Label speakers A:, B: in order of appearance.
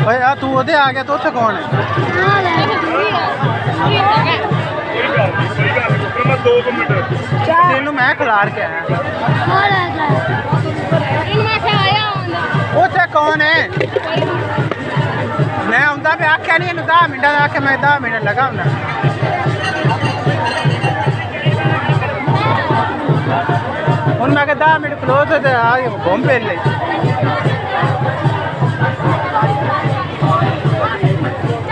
A: ਓਏ ਆ ਤੂੰ ਉਹਦੇ ਆ ਗਿਆ ਤਾਂ ਉੱਥੇ ਕੌਣ ਹੈ? ਤੈਨੂੰ ਮੈਂ ਖਿਲਾਰ ਕੇ ਆਇਆ। ਉੱਥੇ ਕੌਣ ਹੈ? मैं आंदा पे आख्या नहीं 10 मिनट आख्या मैं 10 मिनट लगा हूं मैं 10 मिनट क्लोज हो घूम फिर ले।